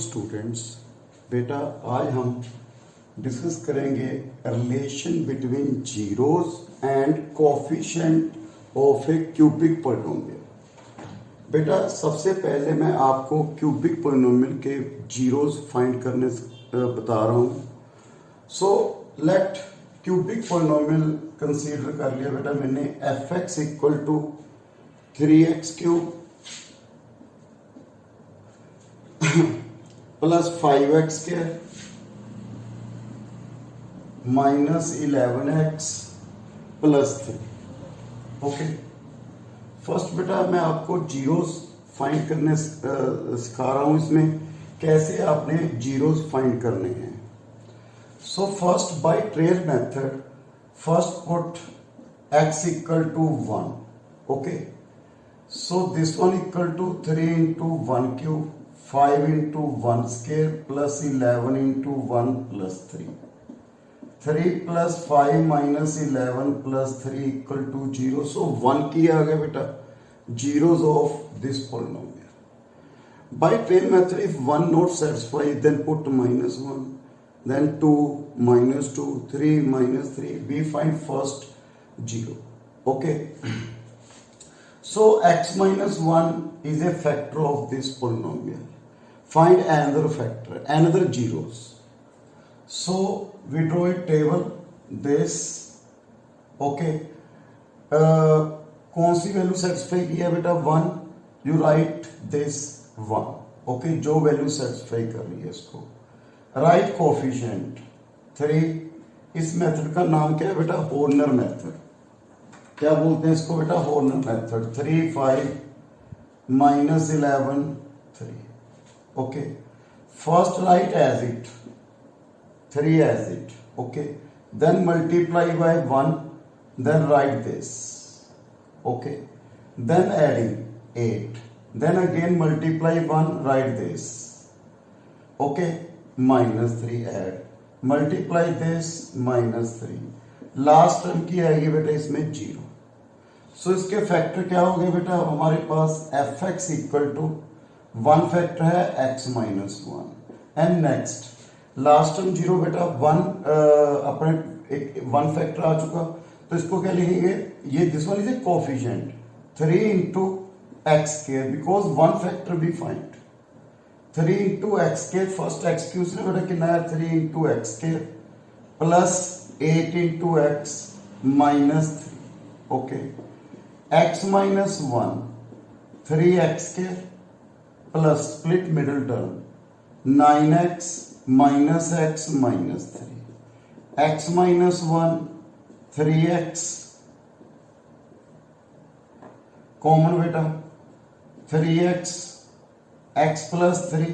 Students, बेटा आज हम डिस्कस करेंगे relation between zeros and coefficient of a cubic polynomial. बेटा सबसे पहले मैं आपको क्यूबिक पोलिनोमियल के जीरोस फाइंड करने बता रहा हूँ। So let cubic polynomial consider कर लिया बेटा मैंने f x equal to 3x cube plus 5x square minus 11x plus 3। Okay, first बेटा मैं आपको जीरोस फाइंड करने सिखा रहा हूं, इसमें कैसे आपने जीरोस फाइंड करने हैं। So first by trial method, first put x equal to 1। Okay, so this one equal to 3 into 1 cube, 5 into 1 square plus 11 into 1 plus 3. 3 plus 5 minus 11 plus 3 equal to 0. So 1 की आ गया बेटा zeros of this polynomial. By trail method, if 1 not satisfied, then put minus 1, then 2, minus 2, 3, minus 3. We find first 0. Okay. So x minus 1 is a factor of this polynomial. Find another factor, another zeros. So we draw a table, this, okay. कौन सी value satisfy किया बेटा 1, you right this 1। Okay, जो value satisfy कर रही है इसको right coefficient 3। इस method का नाम क्या है बेटा, हॉर्नर मेथड। क्या बोलते हैं इसको बेटा, Horner method. 3 5 minus 11 3। Okay, first write as it 3 as it. Okay, then multiply by 1, then write this. Okay, then adding 8, then again multiply 1, write this. Okay, minus 3 add, multiply this minus 3। Last term की आएगी बेटा इसमें 0। सो इसके factor क्या हो गए बेटा, हमारे पास f x equal to 1 factor है x minus 1 and next last term 0 बेटा 1 अपने एक 1 फैक्टर आ चुका, तो इसको क्या लिखेंगे, ये this one is a coefficient 3 into x square because 1 factor भी find 3 into x square. First x cube से बेटा कितना है 3 into x square plus 8 into x minus 3। Okay, x minus 1 3x square plus split middle term 9x minus x minus 3, x minus 1 3x common बेटा 3x x plus 3।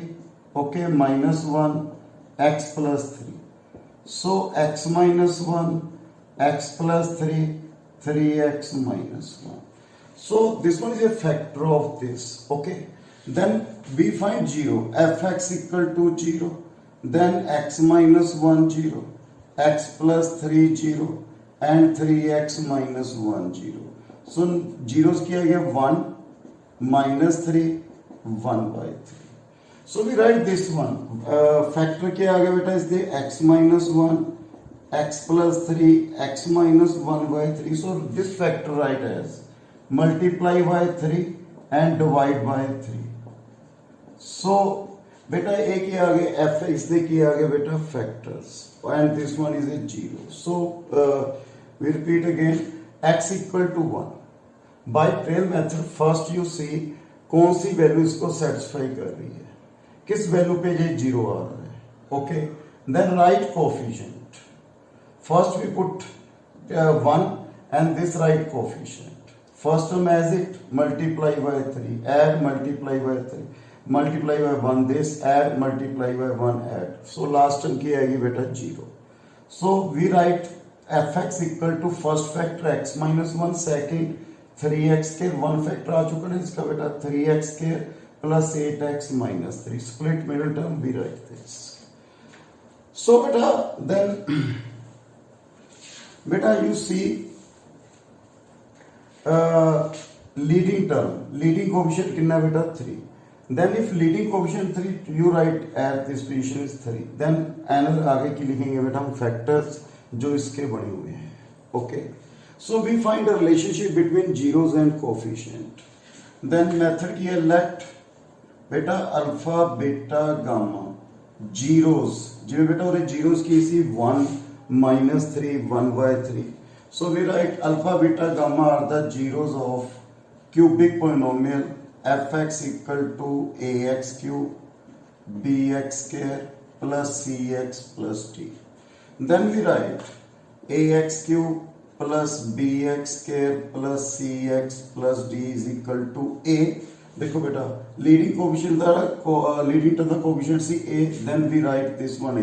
Okay, minus 1 x plus 3। So x minus 1 x plus 3 3x minus 1. So this one is a factor of this. Okay, then we find 0, fx equal to 0, then x minus 1 0, x plus 3 0 and 3x minus 1 0. So zeros किया गया 1 minus 3 1 by 3. So we write this one. Factor क्या आ गया बेटा इसलिए x minus 1 x plus 3 x minus 1 by 3. So this factor write as multiply by 3 and divide by 3. So बेटा एक ही आ गया f इसलिए किया गया बेटा factors and this one is a 0. So we repeat again, x equal to 1. By trail method first you see कौन सी value इसको satisfy कर रही है, किस वैल्यू पे ये 0 आ रहा है। Okay, then write coefficient. First we put 1 and this right coefficient. First term as it, multiply by 3, add, multiply by 3, multiply by 1 this, add, multiply by 1 add. So last term की आएगी बेटा 0. So we write fx equal to first factor x minus 1, second 3x square, 1 factor आ चुका है इसका बेटा 3x square plus 8x minus 3. Split middle term we write this. So बेटा then बेटा you see leading term, leading coefficient कितना बेटा 3, Then if leading coefficient 3, you write at this position is 3. Then another आगे की लिखेंगे बेटा हम factors जो इसके बने हुए हैं. Okay. So we find a relationship between zeros and coefficient. Then method की है let बेटा अल्फा बीटा गामा zeros जिਵੇਂ बेटा और zeros की इसी 1 -3 1/3. So we write alpha beta gamma are the zeros of cubic polynomial fx equal to ax cube bx square plus cx plus d. Then we write ax cube plus bx square plus cx plus d is equal to a. देखो बेटा leading coefficient leading to the coefficient see a, then we write this one a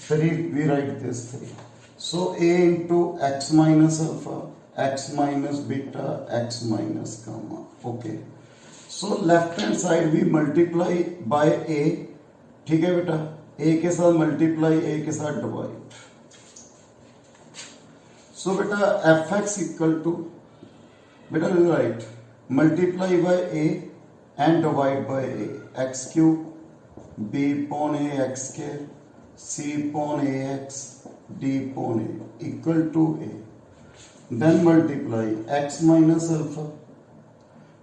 3, we write this 3. So a into x minus alpha, x minus beta, x minus gamma. Okay. So left hand side we multiply by a. ठीक है बेटा a के साथ multiply, a के साथ divide. So बेटा fx equal to बेटा we write multiply by a and divide by a. X cube b upon a x square c upon ax d upon a equal to a. Then multiply x minus alpha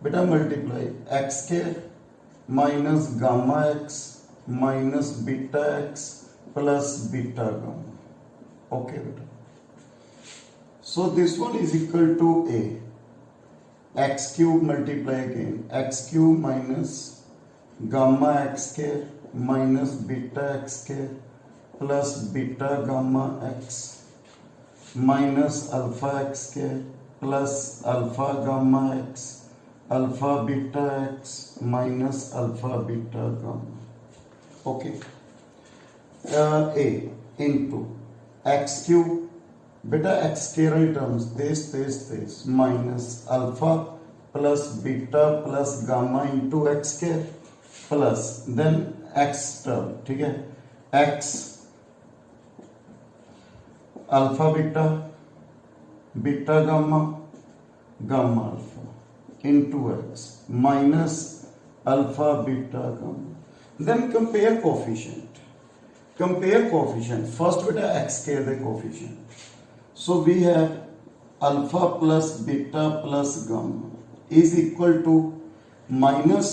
बेटा multiply x square minus gamma x minus beta x plus beta gamma. Okay बेटा. So this one is equal to a. X cube multiply again x cube minus gamma x square minus beta x square plus beta gamma x minus alpha x square plus alpha gamma x alpha beta x minus alpha beta gamma. Okay. A into x cube beta x square terms this minus alpha plus beta plus gamma into x square plus then x term. ठीक है x alpha beta beta gamma gamma alpha into x minus alpha beta gamma. Then compare coefficient. First beta x square the coefficient. So we have alpha plus beta plus gamma is equal to minus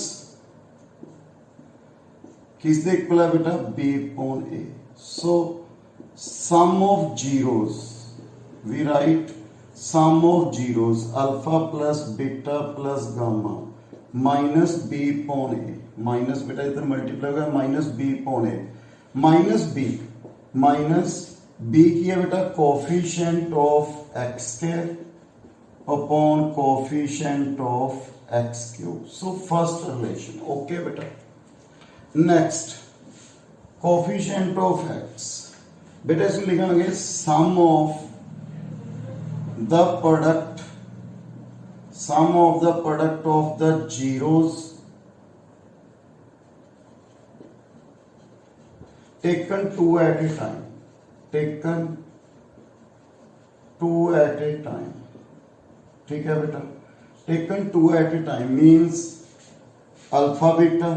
किसके equal है बेटा b upon a. So sum of zeros we write sum of zeros alpha plus beta plus gamma minus b upon a. Minus बेटा इधर multiply होगा minus b upon a minus b की है बेटा coefficient of x square upon coefficient of x cube. So first relation. Okay बेटा. Next coefficient of x बेटा इसमें लिखेंगे sum of the product of the zeros taken two at a time. ठीक है बेटा. taken two at a time means alpha beta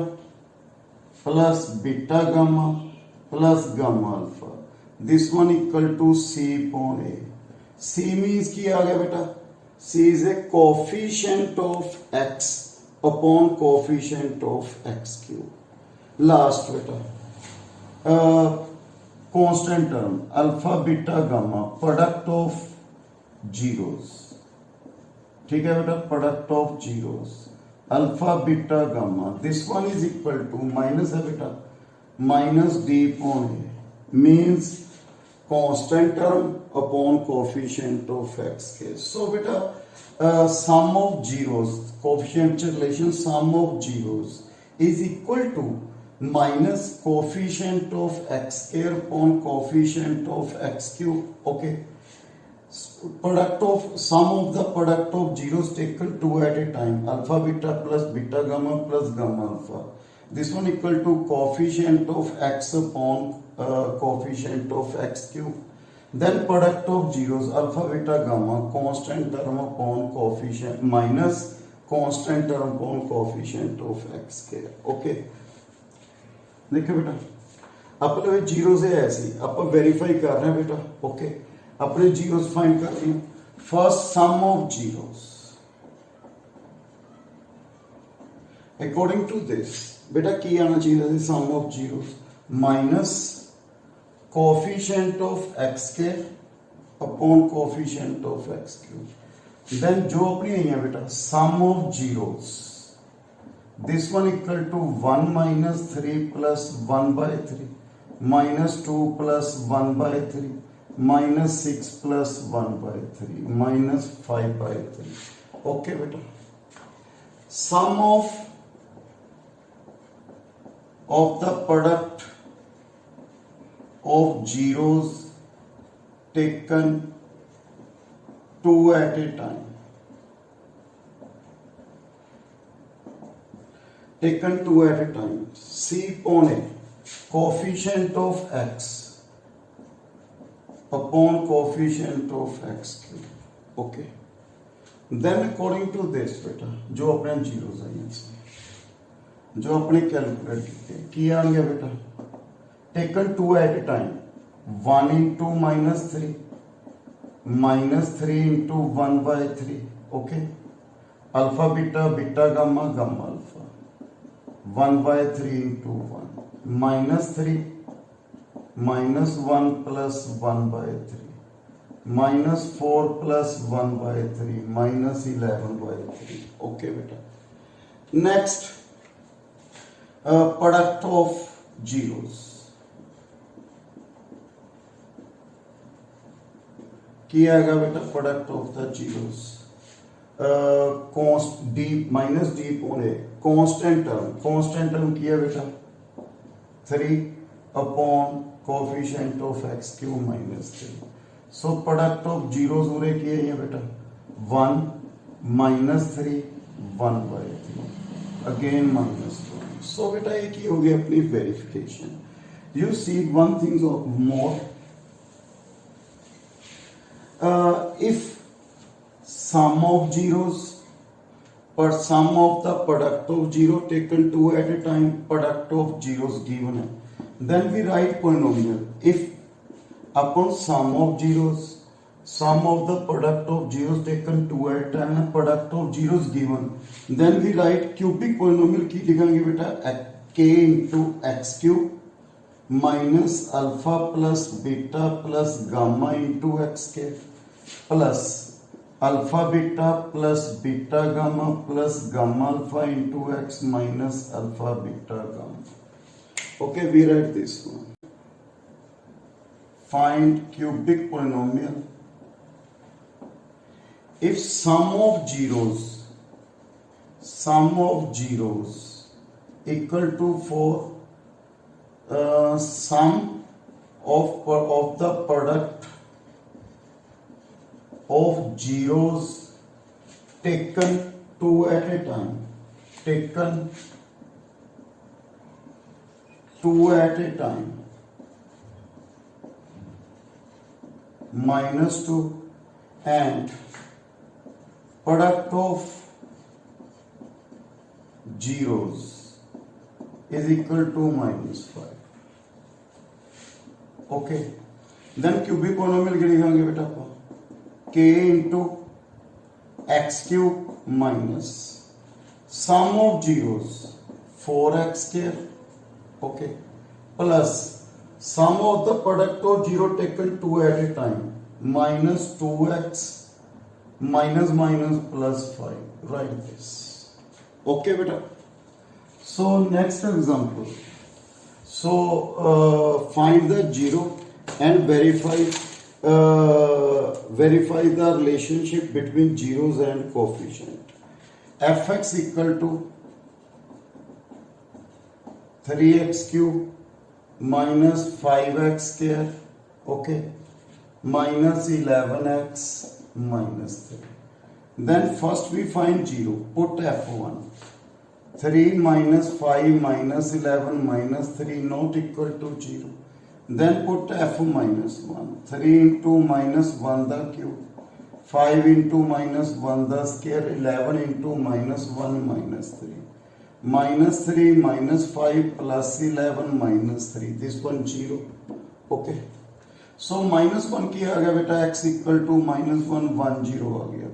plus beta gamma plus gamma alpha. This one equal to c upon a. c means क्या आ गया बेटा? c is a coefficient of x upon coefficient of x cube. Last बेटा constant term alpha beta gamma product of zeros. ठीक है बेटा product of zeros alpha beta gamma this one is equal to minus है बेटा minus d upon a means constant term upon coefficient of x cube. So बेटा sum of zeros coefficient relation sum of zeros is equal to minus coefficient of x square upon coefficient of x cube. Okay. Product of sum of the product of zeros taken two at a time alpha beta plus beta gamma plus gamma alpha. This one equal to coefficient of x upon coefficient of x cube. Then product of zeros alpha beta gamma constant term upon coefficient minus constant term upon coefficient of x square okay देखो बेटा अपने zero से ऐसी आप verify कर रहे हैं बेटा ओके अपने जीरोस फाइंड कर रहे हैं first sum of zeros according to this बेटा की आना चाहिए sum of zeros minus coefficient of x square upon coefficient of x cube then जो अपनी आई है बेटा sum of zeros this one equal to 1 minus 3 plus 1 by 3 minus 2 plus 1 by 3 minus 6 plus 1 by 3 minus 5 by 3 okay beta sum of the product of zeros taken two at a time taken two at a time C upon a coefficient of x upon coefficient of x cube okay then according to this beta जो अपने zeros आई हैं जो अपने calculate किए की आ गया बेटा taken two at a time 1 into -3 -3 into 1 by 3 okay alpha beta beta gamma gamma alpha 1 by 3 into 1 minus 3 minus 1 plus 1 by 3 minus 4 plus 1 by 3 minus 11 by 3 okay beta next product of zeros किया आएगा बेटा product of the zeros const D minus D upon a constant term किया बेटा 3 upon coefficient of x cube minus 3 so product of zeros पूरे किए हैं बेटा 1 minus 3 1 by 3 again minus 1 सो बेटा ये की हो गई अपनी verification you see one thing more if sum of zeros but sum of the product of zero taken two at a time product of zeros given है then we write polynomial if upon sum of zeros sum of the product of zeros taken two at a time product of zeros given then we write cubic polynomial की लिखेंगे बेटा k into x cube minus alpha plus beta plus gamma into x square plus alpha beta plus beta gamma plus gamma alpha into x minus alpha beta gamma okay we write this one find cubic polynomial if sum of zeros equal to 4 sum of the product of zeros taken two at a time minus 2 and product of zeros is equal to minus 5 okay then cubic polynomial के लिखेंगे बेटा आपको k into x cube minus sum of zeros 4x square okay plus sum of the product of zero taken two at a time minus 2x minus plus 5 write this okay beta so next example so find the zero and verify the relationship between zeros and coefficient fx equal to 3x cube minus 5x square okay minus 11x minus 3 then first we find zero put f1 3 minus 5 minus 11 minus 3 not equal to 0 then put f minus 1 3 into minus 1 the cube 5 into minus 1 the square 11 into minus 1 minus 3 minus 5 plus 11 minus 3 this one 0 okay so minus 1 की आ गया बेटा x equal to minus 1 1 0 आ गया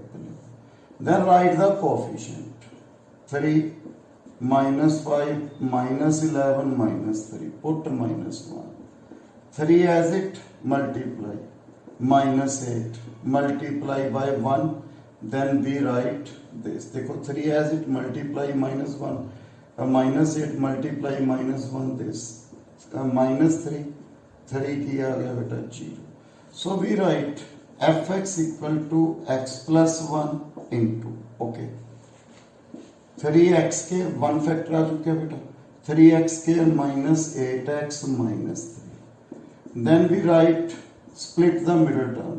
then write the coefficient 3 minus 5 minus 11 minus 3 put minus 1 3 as it multiply minus 8 multiply by 1 then we write this देखो 3 as it multiply minus 1 minus 8 multiply minus 1 this minus 3 की आ गया बेटा 0 so we write fx equal to x plus 1 into okay 3x के 1 factor आ चुके हैं बेटा 3x के minus 8x minus 3 then we write split the middle term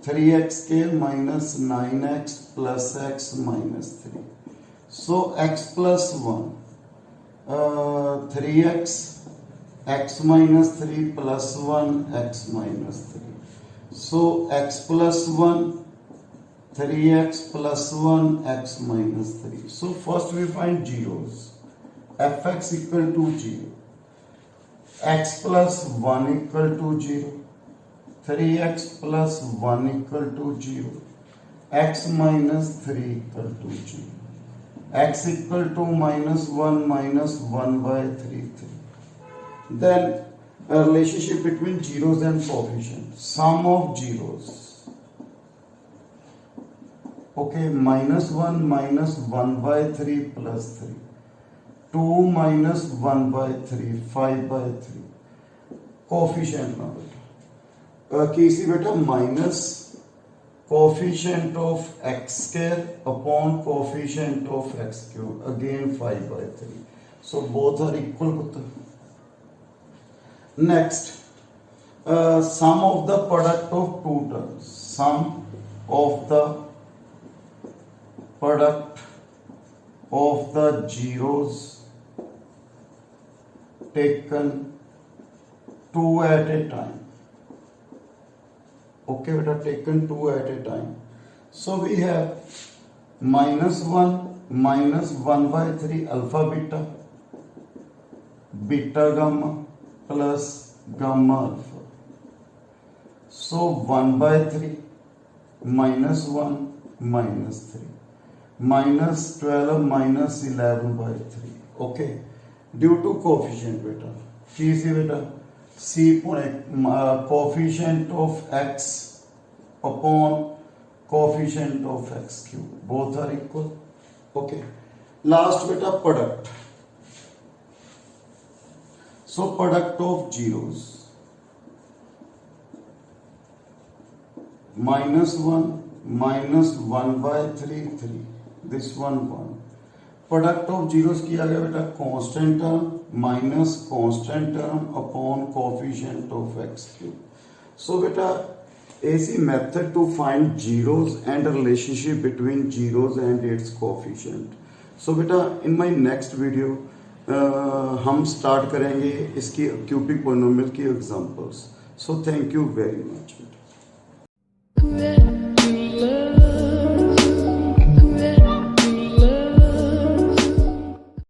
3x के minus 9x plus x minus 3 so x plus 1 3x x minus 3 plus 1 x minus 3 so x plus 1 3x plus 1 x minus 3 so first we find zeros fx equal to 0 x plus 1 equal to 0 3x plus 1 equal to 0 x minus 3 equal to 0 x equal to minus 1 by 3 then a relationship between zeros and coefficients sum of zeros okay minus 1 by 3 plus 3 2 minus 1 by 3 5 by 3 coefficient ना बेटा किसी बेटा minus coefficient of x square upon coefficient of x cube again 5 by 3 so both are equal पुत्र next sum of the product of two terms sum of the product of the zeros taken two at a time okay beta taken two at a time so we have minus 1 by 3 alpha beta gamma plus gamma alpha so 1 by 3 minus 1 minus 3 minus 12 minus 11 by 3 okay due to coefficient beta की सी बेटा c coefficient of x upon coefficient of x cube both are equal okay last beta product so product of zeros minus 1 by 3 this one product of zeros किया गया बेटा constant term minus constant term upon coefficient of x cube so बेटा ऐसी method to find zeros and relationship between zeros and its coefficient so बेटा in my next video हम start करेंगे इसकी cubic polynomial की examples so thank you very much.